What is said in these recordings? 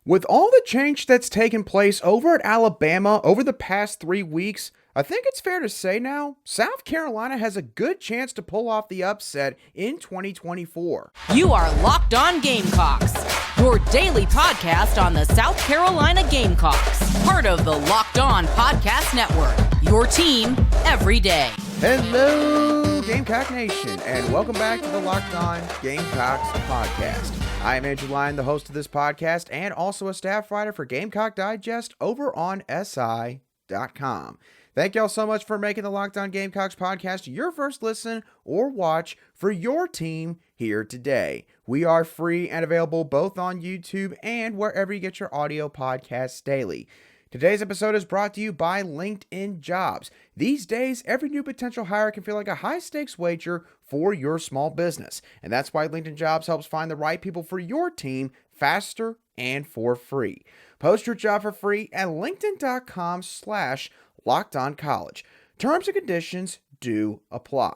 With all the change that's taken place over at Alabama over the past 3 weeks, I think it's fair to say now, South Carolina has a good chance to pull off the upset in 2024. You are Locked On Gamecocks, your daily podcast on the South Carolina Gamecocks, part of the Locked On Podcast Network, your team every day. Hello, Gamecock Nation, and welcome back to the Locked On Gamecocks podcast. I am Andrew Lyon, the host of this podcast, and also a staff writer for Gamecock Digest over on SI.com. Thank y'all so much for making the Locked On Gamecocks podcast your first listen or watch for your team here today. We are free and available both on YouTube and wherever you get your audio podcasts daily. Today's episode is brought to you by LinkedIn Jobs. These days, every new potential hire can feel like a high-stakes wager for your small business. And that's why LinkedIn Jobs helps find the right people for your team faster and for free. Post your job for free at linkedin.com/lockedoncollege. Terms and conditions do apply.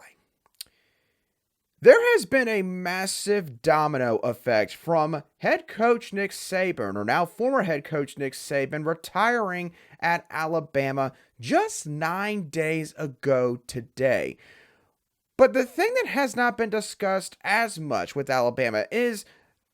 There has been a massive domino effect from head coach Nick Saban, or now former head coach Nick Saban, retiring at Alabama just 9 days ago today. But the thing that has not been discussed as much with Alabama is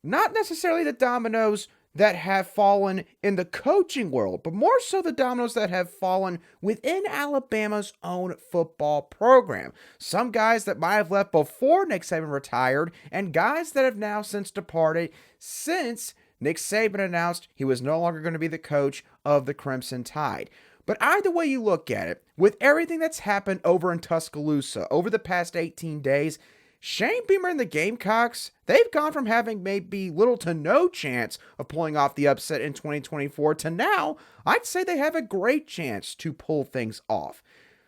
not necessarily the dominoes that have fallen in the coaching world, but more so the dominoes that have fallen within Alabama's own football program. Some guys that might have left before Nick Saban retired, and guys that have now since departed since Nick Saban announced he was no longer going to be the coach of the Crimson Tide. But either way you look at it, with everything that's happened over in Tuscaloosa over the past 18 days, Shane Beamer and the Gamecocks, they've gone from having maybe little to no chance of pulling off the upset in 2024 to now, I'd say they have a great chance to pull things off.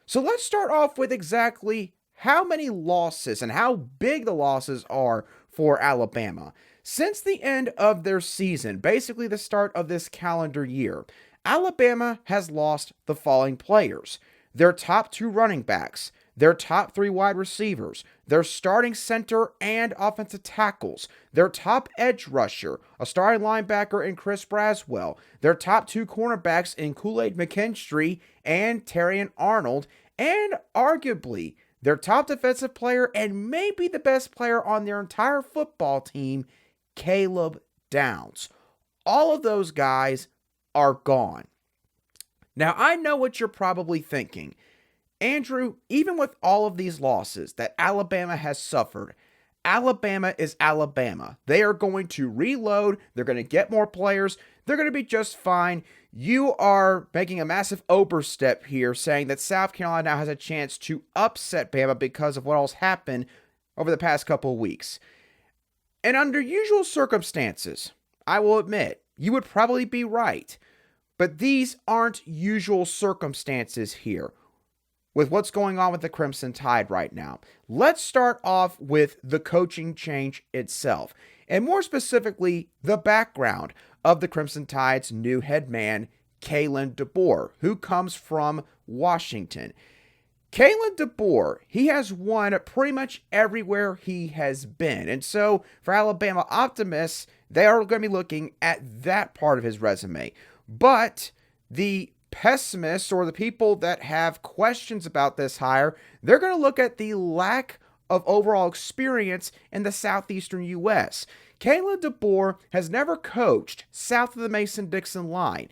So let's start off with exactly how many losses and how big the losses are for Alabama. Since the end of their season, basically the start of this calendar year, Alabama has lost the following players: their top 2 running backs, their top 3 wide receivers, their starting center and offensive tackles, their top edge rusher, a starting linebacker in Chris Braswell, their top 2 cornerbacks in Kool-Aid McKinstry and Terrion Arnold, and arguably their top defensive player and maybe the best player on their entire football team, Caleb Downs. All of those guys are gone. Now, I know what you're probably thinking. Andrew, even with all of these losses that Alabama has suffered, Alabama is Alabama. They are going to reload. They're going to get more players. They're going to be just fine. You are making a massive overstep here, saying that South Carolina now has a chance to upset Bama because of what else happened over the past couple of weeks. And under usual circumstances, I will admit, you would probably be right. But these aren't usual circumstances here with what's going on with the Crimson Tide right now. Let's start off with the coaching change itself, and more specifically, the background of the Crimson Tide's new head man, Kalen DeBoer, who comes from Washington. Kalen DeBoer, he has won pretty much everywhere he has been, and so for Alabama optimists, they are going to be looking at that part of his resume. But the pessimists, or the people that have questions about this hire, they're going to look at the lack of overall experience in the southeastern U.S. Kalen DeBoer has never coached south of the Mason-Dixon line.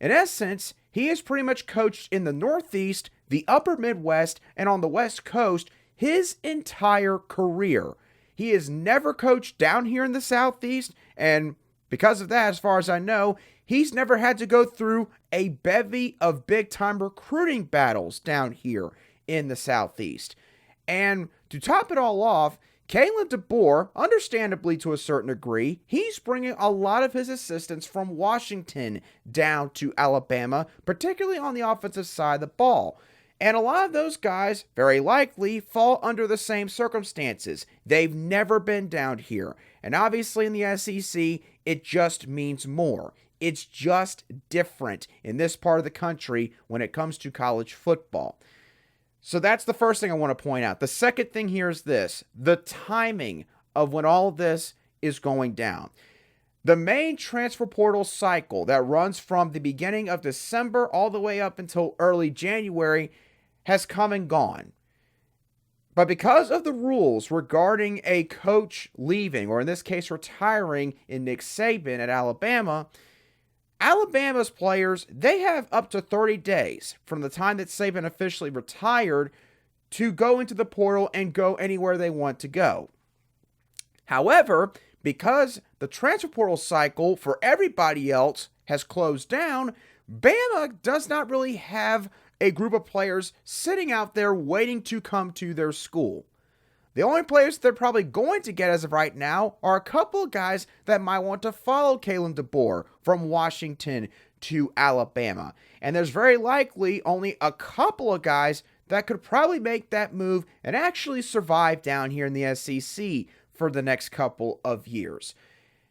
In essence, he has pretty much coached in the Northeast, the upper Midwest, and on the West Coast his entire career. He has never coached down here in the Southeast, and because of that, as far as I know, he's never had to go through a bevy of big-time recruiting battles down here in the Southeast. And to top it all off, Kalen DeBoer, understandably to a certain degree, he's bringing a lot of his assistants from Washington down to Alabama, particularly on the offensive side of the ball. And a lot of those guys, very likely, fall under the same circumstances. They've never been down here. And obviously in the SEC, it just means more. It's just different in this part of the country when it comes to college football. So that's the first thing I want to point out. The second thing here is this: the timing of when all of this is going down. The main transfer portal cycle that runs from the beginning of December all the way up until early January has come and gone. But because of the rules regarding a coach leaving, or in this case retiring in Nick Saban at Alabama, Alabama's players, they have up to 30 days from the time that Saban officially retired to go into the portal and go anywhere they want to go. However, because the transfer portal cycle for everybody else has closed down, Bama does not really have a group of players sitting out there waiting to come to their school. The only players they're probably going to get as of right now are a couple of guys that might want to follow Kalen DeBoer from Washington to Alabama. And there's very likely only a couple of guys that could probably make that move and actually survive down here in the SEC for the next couple of years.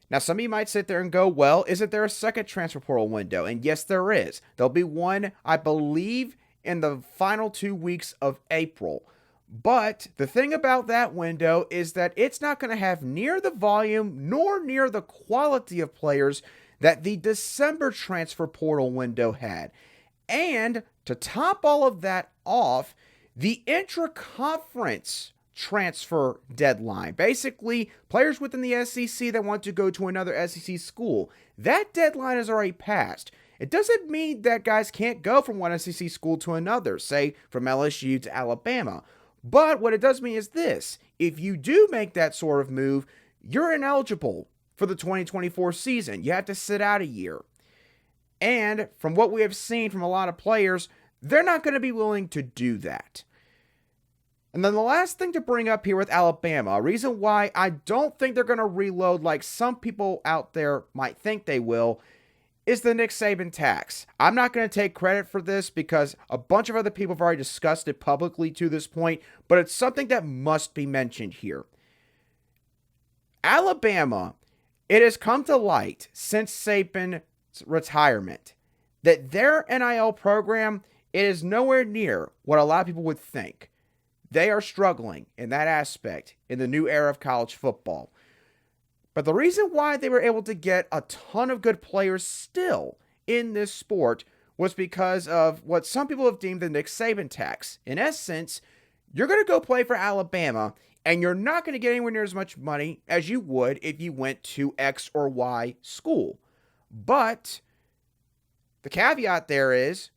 Now, some of you might sit there and go, well, isn't there a second transfer portal window? And yes, there is. There'll be one, I believe, in the final 2 weeks of April. But the thing about that window is that it's not going to have near the volume nor near the quality of players that the December transfer portal window had. And to top all of that off, the intra-conference transfer deadline, basically players within the SEC that want to go to another SEC school, that deadline has already passed. It doesn't mean that guys can't go from one SEC school to another, say from LSU to Alabama. But what it does mean is this: if you do make that sort of move, you're ineligible for the 2024 season. You have to sit out a year. And from what we have seen from a lot of players, they're not going to be willing to do that. And then the last thing to bring up here with Alabama, a reason why I don't think they're going to reload like some people out there might think they will, is the Nick Saban tax. I'm not going to take credit for this because a bunch of other people have already discussed it publicly to this point, but it's something that must be mentioned here. Alabama, it has come to light since Saban's retirement that their NIL program, it is nowhere near what a lot of people would think. They are struggling in that aspect in the new era of college football. But the reason why they were able to get a ton of good players still in this sport was because of what some people have deemed the Nick Saban tax. In essence, you're going to go play for Alabama, and you're not going to get anywhere near as much money as you would if you went to X or Y school. But the caveat there is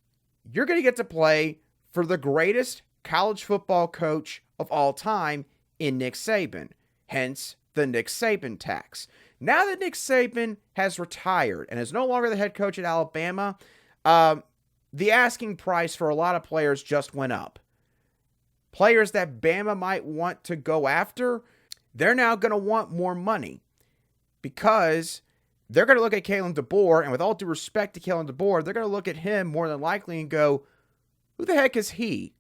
you're going to get to play for the greatest college football coach of all time in Nick Saban. Hence, the Nick Saban tax. Now that Nick Saban has retired and is no longer the head coach at Alabama, the asking price for a lot of players just went up. Players that Bama might want to go after, they're now going to want more money because they're going to look at Kalen DeBoer, and with all due respect to Kalen DeBoer, they're going to look at him more than likely and go, who the heck is he?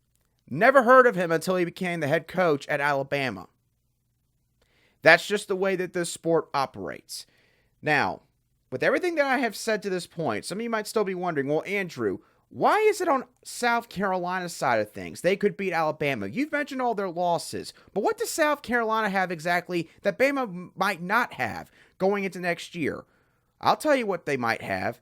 Never heard of him until he became the head coach at Alabama. That's just the way that this sport operates. Now, with everything that I have said to this point, some of you might still be wondering, well, Andrew, why is it on South Carolina's side of things? They could beat Alabama. You've mentioned all their losses, but what does South Carolina have exactly that Bama might not have going into next year? I'll tell you what they might have.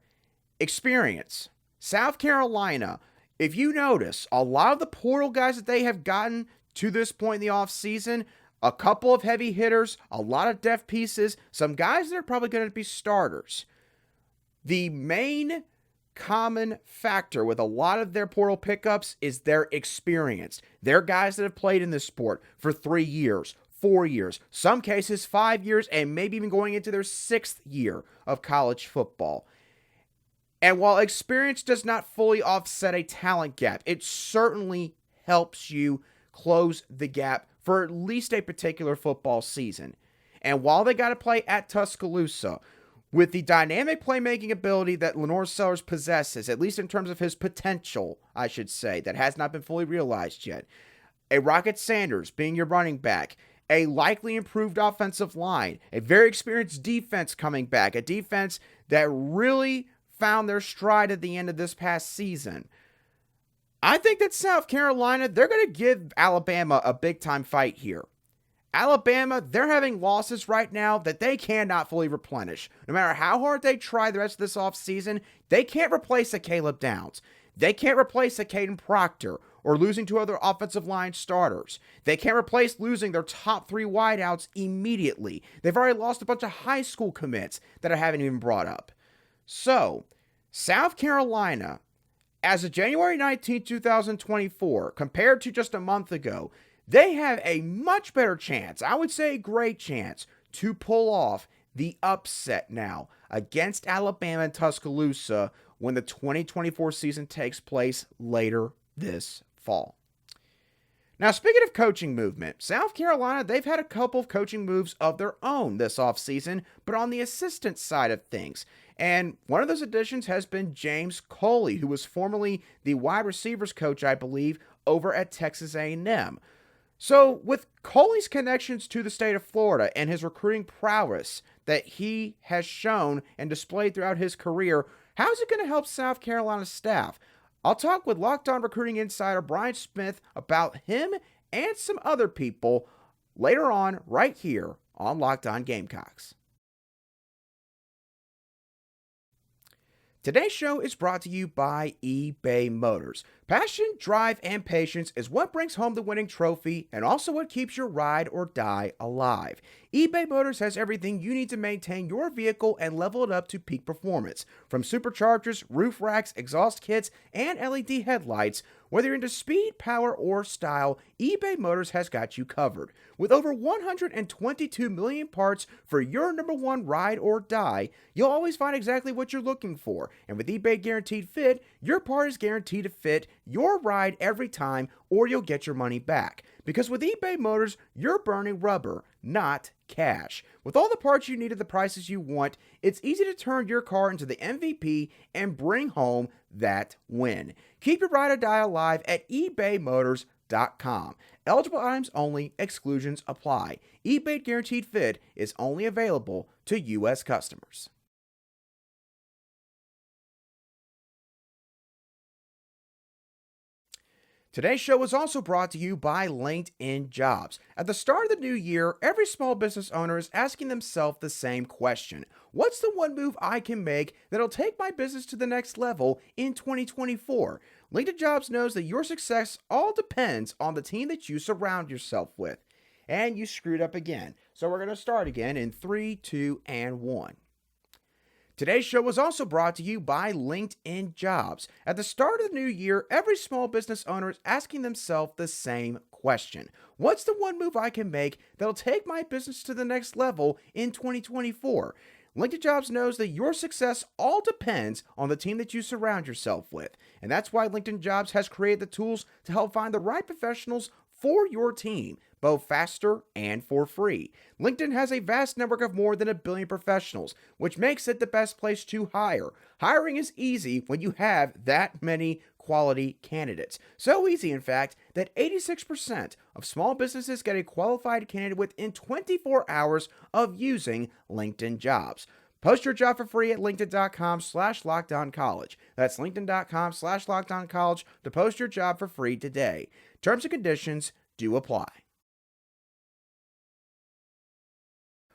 Experience. South Carolina, if you notice, a lot of the portal guys that they have gotten to this point in the offseason, a couple of heavy hitters, a lot of depth pieces, some guys that are probably going to be starters. The main common factor with a lot of their portal pickups is their experience. They're guys that have played in this sport for 3 years, 4 years, some cases 5 years, and maybe even going into their 6th year of college football. And while experience does not fully offset a talent gap, it certainly helps you close the gap for at least a particular football season. And while they got to play at Tuscaloosa, with the dynamic playmaking ability that Lenore Sellers possesses, at least in terms of his potential, I should say, that has not been fully realized yet, a Rocket Sanders being your running back, a likely improved offensive line, a very experienced defense coming back, a defense that really found their stride at the end of this past season. I think that South Carolina, they're going to give Alabama a big-time fight here. Alabama, they're having losses right now that they cannot fully replenish. No matter how hard they try the rest of this offseason, they can't replace a Caleb Downs. They can't replace a Caden Proctor or losing two other offensive line starters. They can't replace losing their top three wideouts immediately. They've already lost a bunch of high school commits that I haven't even brought up. So, South Carolina, as of January 19, 2024, compared to just a month ago, they have a much better chance, I would say a great chance, to pull off the upset now against Alabama and Tuscaloosa when the 2024 season takes place later this fall. Now, speaking of coaching movement, South Carolina, they've had a couple of coaching moves of their own this offseason, but on the assistant side of things. And one of those additions has been James Coley, who was formerly the wide receivers coach, I believe, over at Texas A&M. So, with Coley's connections to the state of Florida and his recruiting prowess that he has shown and displayed throughout his career, how is it going to help South Carolina's staff? I'll talk with Locked On Recruiting Insider Brian Smith about him and some other people later on right here on Locked On Gamecocks. Today's show is brought to you by eBay Motors. Passion, drive, and patience is what brings home the winning trophy and also what keeps your ride or die alive. eBay Motors has everything you need to maintain your vehicle and level it up to peak performance. From superchargers, roof racks, exhaust kits, and LED headlights, whether you're into speed, power, or style, eBay Motors has got you covered. With over 122 million parts for your number one ride or die, you'll always find exactly what you're looking for. And with eBay Guaranteed Fit, your part is guaranteed to fit your ride every time, or you'll get your money back. Because with eBay Motors, you're burning rubber, not cash. With all the parts you need at the prices you want, it's easy to turn your car into the MVP and bring home that win. Keep your ride or die alive at ebaymotors.com. Eligible items only, exclusions apply. eBay Guaranteed Fit is only available to U.S. customers. Today's show is also brought to you by LinkedIn Jobs. At the start of the new year, every small business owner is asking themselves the same question. What's the one move I can make that'll take my business to the next level in 2024? LinkedIn Jobs knows that your success all depends on the team that you surround yourself with. And you screwed up again. So we're going to start again in 3, 2, and 1. Today's show was also brought to you by LinkedIn Jobs. At the start of the new year, every small business owner is asking themselves the same question. What's the one move I can make that'll take my business to the next level in 2024? LinkedIn Jobs knows that your success all depends on the team that you surround yourself with. And that's why LinkedIn Jobs has created the tools to help find the right professionals for your team, both faster and for free. LinkedIn has a vast network of more than 1 billion professionals, which makes it the best place to hire. Hiring is easy when you have that many quality candidates. So easy, in fact, that 86% of small businesses get a qualified candidate within 24 hours of using LinkedIn Jobs. Post your job for free at linkedin.com/lockedoncollege. That's linkedin.com/lockedoncollege to post your job for free today. Terms and conditions do apply.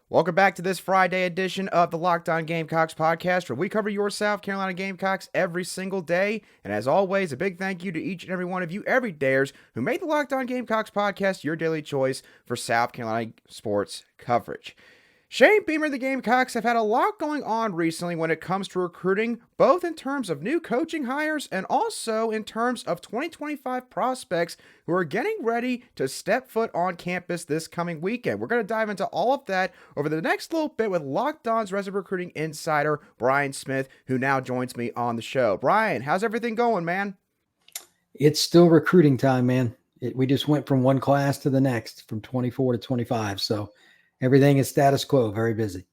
Welcome back to this Friday edition of the Locked On Gamecocks podcast, where we cover your South Carolina Gamecocks every single day. And as always, a big thank you to each and every one of you everydayers who made the Locked On Gamecocks podcast your daily choice for South Carolina sports coverage. Shane Beamer and the Gamecocks have had a lot going on recently when it comes to recruiting, both in terms of new coaching hires and also in terms of 2025 prospects who are getting ready to step foot on campus this coming weekend. We're going to dive into all of that over the next little bit with Locked On's resident recruiting insider, Brian Smith, who now joins me on the show. Brian, how's everything going, man? It's still recruiting time, man. We just went from one class to the next, from 24 to 25, so everything is status quo, very busy.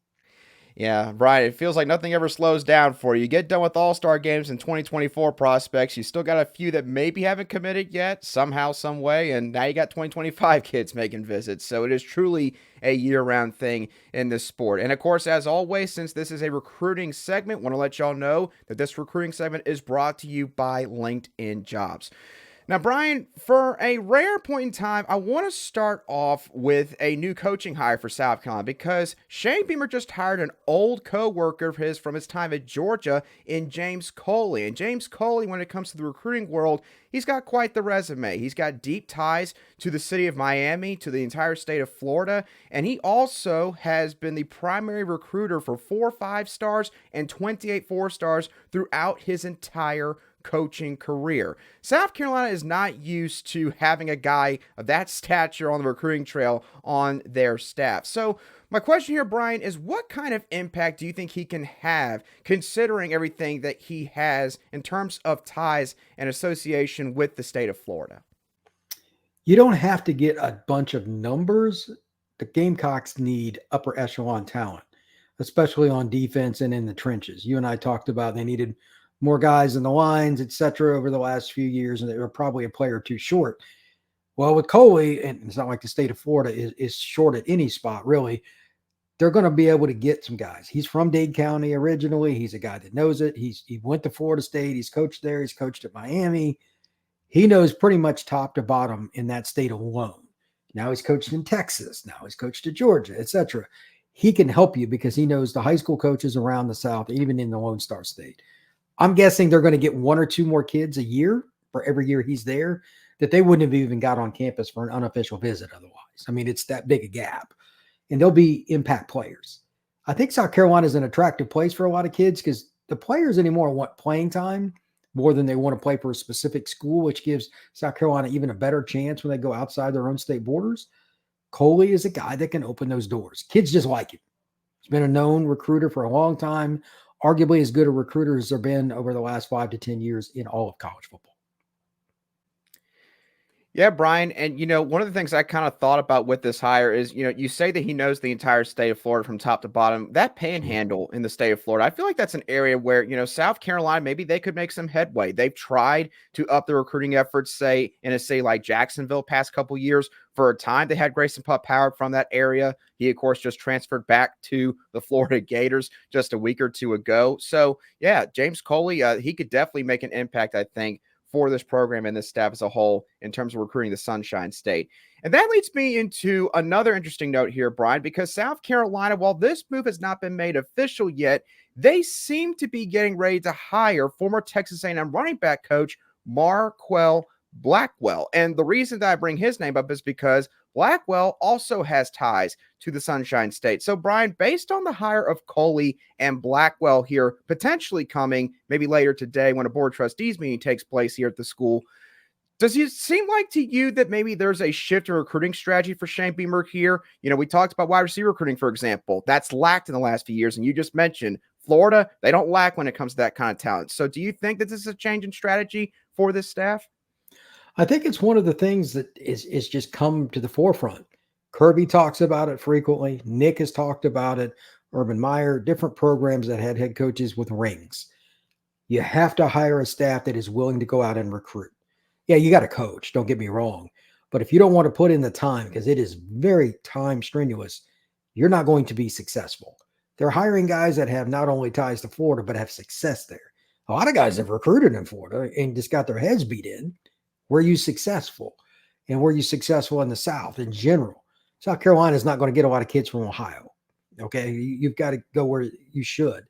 Yeah, Brian, it feels like nothing ever slows down for you. You get done with all-star games and 2024 prospects. You still got a few that maybe haven't committed yet, somehow, some way, and now you got 2025 kids making visits. So it is truly a year-round thing in this sport. And of course, as always, since this is a recruiting segment, want to let y'all know that this recruiting segment is brought to you by LinkedIn Jobs. Now, Brian, for a rare point in time, I want to start off with a new coaching hire for South Carolina because Shane Beamer just hired an old co-worker of his from his time at Georgia in James Coley. And James Coley, when it comes to the recruiting world, he's got quite the resume. He's got deep ties to the city of Miami, to the entire state of Florida, and he also has been the primary recruiter for 4 5-stars and 28 4-stars throughout his entire coaching career. South Carolina is not used to having a guy of that stature on the recruiting trail on their staff. So my question here, Brian, is what kind of impact do you think he can have considering everything that he has in terms of ties and association with the state of Florida? You don't have to get a bunch of numbers. The Gamecocks need upper echelon talent, especially on defense and in the trenches. You and I talked about they needed more guys in the lines, etc., over the last few years, and they were probably a player or two short. Well, with Coley, and it's not like the state of Florida is short at any spot, really, they're going to be able to get some guys. He's from Dade County originally. He's a guy that knows it. He went to Florida State. He's coached there. He's coached at Miami. He knows pretty much top to bottom in that state alone. Now he's coached in Texas. Now he's coached at Georgia, etc. He can help you because he knows the high school coaches around the South, even in the Lone Star State. I'm guessing they're going to get 1 or 2 more kids a year for every year he's there that they wouldn't have even got on campus for an unofficial visit otherwise. I mean, it's that big a gap. And they'll be impact players. I think South Carolina is an attractive place for a lot of kids because the players anymore want playing time more than they want to play for a specific school, which gives South Carolina even a better chance when they go outside their own state borders. Coley is a guy that can open those doors. Kids just like him. He's been a known recruiter for a long time. Arguably as good a recruiter as there been over the last 5 to 10 years in all of college football. Yeah, Brian. And, one of the things I kind of thought about with this hire is, you say that he knows the entire state of Florida from top to bottom. That panhandle in the state of Florida, I feel like that's an area where, South Carolina, maybe they could make some headway. They've tried to up the recruiting efforts, say, in a city like Jacksonville past couple years. For a time, they had Grayson Pup Howard from that area. He, of course, just transferred back to the Florida Gators just a week or two ago. So, yeah, James Coley, he could definitely make an impact, I think, for this program and this staff as a whole in terms of recruiting the Sunshine State. And that leads me into another interesting note here, Brian, because South Carolina, while this move has not been made official yet, they seem to be getting ready to hire former Texas A&M running back coach Marquel Blackwell. And the reason that I bring his name up is because Blackwell also has ties to the Sunshine State. So, Brian, based on the hire of Coley and Blackwell here, potentially coming maybe later today when a board of trustees meeting takes place here at the school, does it seem like to you that maybe there's a shift in recruiting strategy for Shane Beamer here? We talked about wide receiver recruiting, for example. That's lacked in the last few years. And you just mentioned Florida, they don't lack when it comes to that kind of talent. So do you think that this is a change in strategy for this staff? I think it's one of the things that is just come to the forefront. Kirby talks about it frequently. Nick has talked about it. Urban Meyer, different programs that had head coaches with rings. You have to hire a staff that is willing to go out and recruit. Yeah, you got to coach, don't get me wrong. But if you don't want to put in the time, because it is very time strenuous, you're not going to be successful. They're hiring guys that have not only ties to Florida, but have success there. A lot of guys have recruited in Florida and just got their heads beat in. Were you successful? And were you successful in the South in general? South Carolina is not going to get a lot of kids from Ohio. Okay. You've got to go where you should.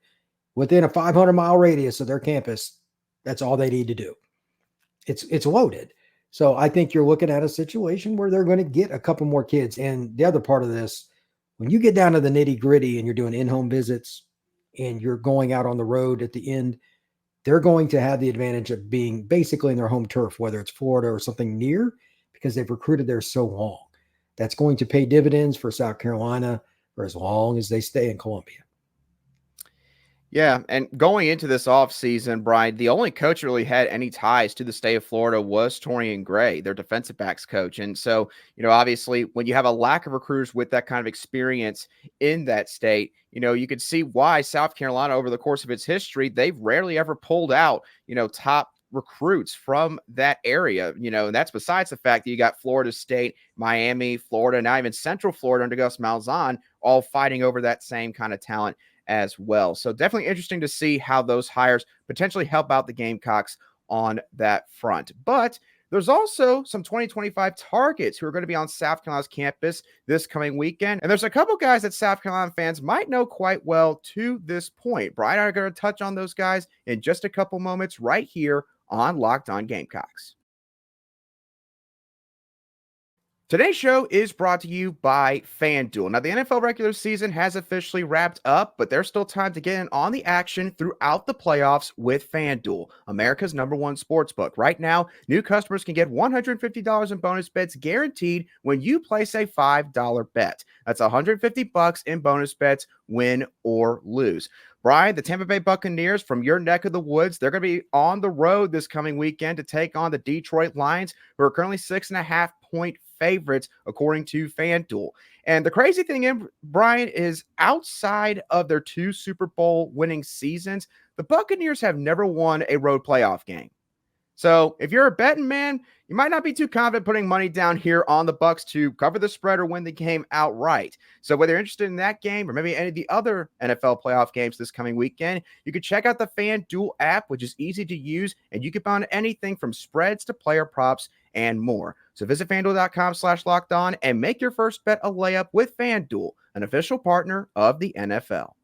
Within a 500-mile radius of their campus, that's all they need to do. It's loaded. So I think you're looking at a situation where they're going to get a couple more kids. And the other part of this, when you get down to the nitty-gritty and you're doing in-home visits and you're going out on the road at the end, they're going to have the advantage of being basically in their home turf, whether it's Florida or something near, because they've recruited there so long. That's going to pay dividends for South Carolina for as long as they stay in Columbia. Yeah, and going into this offseason, Brian, the only coach who really had any ties to the state of Florida was Torian Gray, their defensive backs coach. And so, obviously, when you have a lack of recruiters with that kind of experience in that state, you could see why South Carolina, over the course of its history, they've rarely ever pulled out, top recruits from that area, and that's besides the fact that you got Florida State, Miami, Florida, now even Central Florida under Gus Malzahn, all fighting over that same kind of talent as well. So definitely interesting to see how those hires potentially help out the Gamecocks on that front. But There's also some 2025 targets who are going to be on South Carolina's campus this coming weekend. And there's a couple guys that South Carolina fans might know quite well to this point. Brian and I are going to touch on those guys in just a couple moments right here on Locked On Gamecocks. Today's show is brought to you by FanDuel. Now, the NFL regular season has officially wrapped up, but there's still time to get in on the action throughout the playoffs with FanDuel, America's #1 sportsbook. Right now, new customers can get $150 in bonus bets guaranteed when you place a $5 bet. That's $150 in bonus bets, win or lose. Brian, the Tampa Bay Buccaneers from your neck of the woods, they're going to be on the road this coming weekend to take on the Detroit Lions, who are currently 6.5-point favorites, according to FanDuel. And the crazy thing, Brian, is outside of their 2 Super Bowl winning seasons, the Buccaneers have never won a road playoff game. So if you're a betting man, you might not be too confident putting money down here on the Bucs to cover the spread or win the game outright. So whether you're interested in that game or maybe any of the other NFL playoff games this coming weekend, you can check out the FanDuel app, which is easy to use, and you can find anything from spreads to player props and more. So visit FanDuel.com/lockedon and make your first bet a layup with FanDuel, an official partner of the NFL.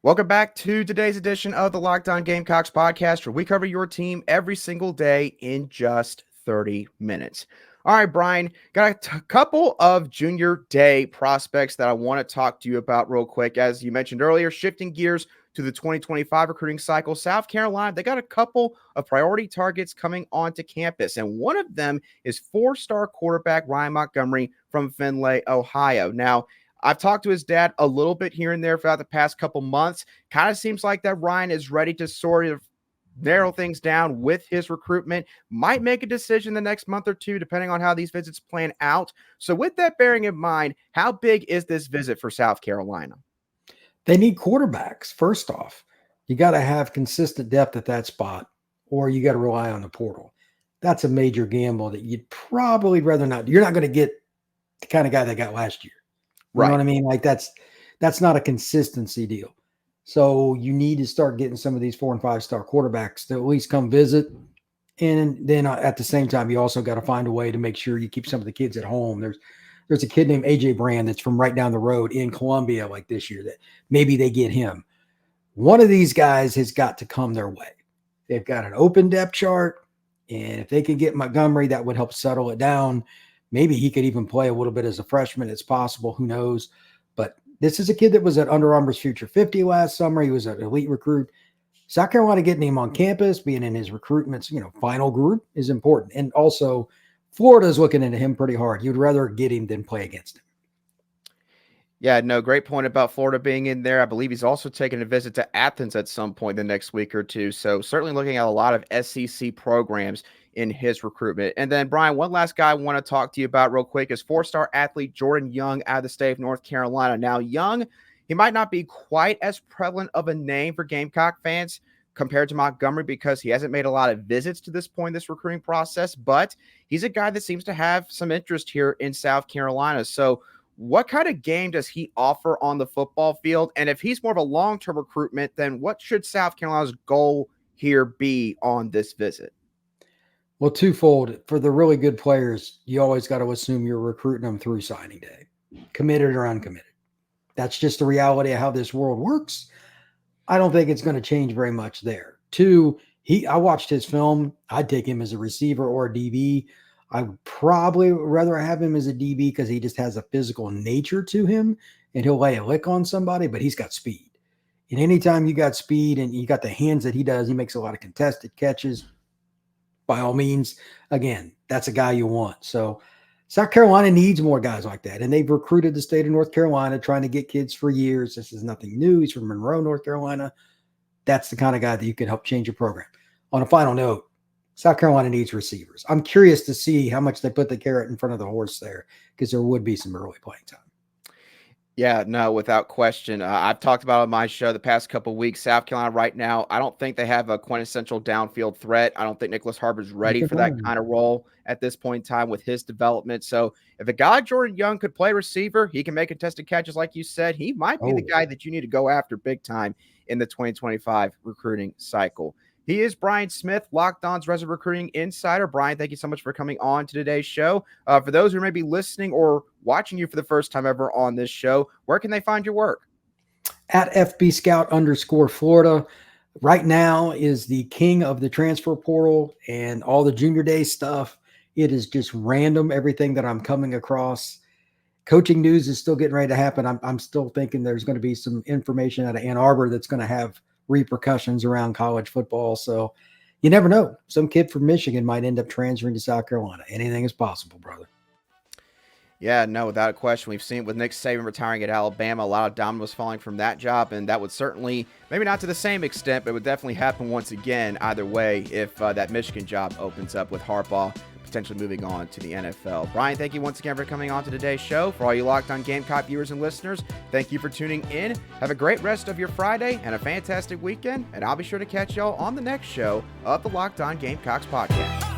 Welcome back to today's edition of the Locked On Gamecocks podcast, where we cover your team every single day in just 30 minutes. All right, Brian, got a couple of junior day prospects that I want to talk to you about real quick. As you mentioned earlier, shifting gears to the 2025 recruiting cycle, South Carolina, they got a couple of priority targets coming onto campus, and one of them is 4-star quarterback Ryan Montgomery from Findlay, Ohio. Now, I've talked to his dad a little bit here and there throughout the past couple months. Kind of seems like that Ryan is ready to sort of narrow things down with his recruitment. Might make a decision the next month or two, depending on how these visits plan out. So with that bearing in mind, how big is this visit for South Carolina? They need quarterbacks. First off, you got to have consistent depth at that spot, or you got to rely on the portal. That's a major gamble that you'd probably rather not. You're not going to get the kind of guy they got last year. You know what I mean? Like that's not a consistency deal. So you need to start getting some of these 4- and 5-star quarterbacks to at least come visit. And then at the same time, you also got to find a way to make sure you keep some of the kids at home. There's a kid named AJ Brand that's from right down the road in Columbia, like this year, that maybe they get him. One of these guys has got to come their way. They've got an open depth chart, and if they can get Montgomery, that would help settle it down. Maybe he could even play a little bit as a freshman. It's possible. Who knows? But this is a kid that was at Under Armour's Future 50 last summer. He was an elite recruit. South Carolina getting him on campus, being in his recruitment's, final group is important. And also, Florida's looking into him pretty hard. You'd rather get him than play against him. Yeah, no, great point about Florida being in there. I believe he's also taking a visit to Athens at some point the next week or two. So certainly looking at a lot of SEC programs in his recruitment. And then, Brian, one last guy I want to talk to you about real quick is 4-star athlete Jordan Young out of the state of North Carolina. Now, Young, he might not be quite as prevalent of a name for Gamecock fans compared to Montgomery because he hasn't made a lot of visits to this point in this recruiting process, but he's a guy that seems to have some interest here in South Carolina. So what kind of game does he offer on the football field? And if he's more of a long-term recruitment, then what should South Carolina's goal here be on this visit? Well, twofold. For the really good players, you always got to assume you're recruiting them through signing day, committed or uncommitted. That's just the reality of how this world works. I don't think it's going to change very much there. Two, I watched his film. I'd take him as a receiver or a DB. I would probably rather have him as a DB because he just has a physical nature to him and he'll lay a lick on somebody, but he's got speed. And anytime you got speed and you got the hands that he does, he makes a lot of contested catches. By all means, again, that's a guy you want. So South Carolina needs more guys like that. And they've recruited the state of North Carolina trying to get kids for years. This is nothing new. He's from Monroe, North Carolina. That's the kind of guy that you can help change your program. On a final note, South Carolina needs receivers. I'm curious to see how much they put the carrot in front of the horse there because there would be some early playing time. Yeah, no, without question. I've talked about on my show the past couple of weeks. South Carolina right now, I don't think they have a quintessential downfield threat. I don't think Nicholas Harbor's ready for that kind of role at this point in time with his development. So if a guy Jordan Young could play receiver, he can make contested catches like you said. He might be the guy that you need to go after big time in the 2025 recruiting cycle. He is Brian Smith, Locked On's Resident Recruiting Insider. Brian, thank you so much for coming on to today's show. For those who may be listening or watching you for the first time ever on this show, where can they find your work? At FBScout_Florida. Right now is the king of the transfer portal and all the junior day stuff. It is just random, everything that I'm coming across. Coaching news is still getting ready to happen. I'm still thinking there's going to be some information out of Ann Arbor that's going to have repercussions around college football. So you never know. Some kid from Michigan might end up transferring to South Carolina. Anything is possible, brother. Yeah, no, without a question. We've seen with Nick Saban retiring at Alabama, a lot of dominoes falling from that job, and that would certainly, maybe not to the same extent, but it would definitely happen once again either way if that Michigan job opens up with Harbaugh potentially moving on to the NFL. Brian, thank you once again for coming on to today's show. For all you Locked On Gamecock viewers and listeners, thank you for tuning in. Have a great rest of your Friday and a fantastic weekend, and I'll be sure to catch y'all on the next show of the Locked On Gamecocks podcast.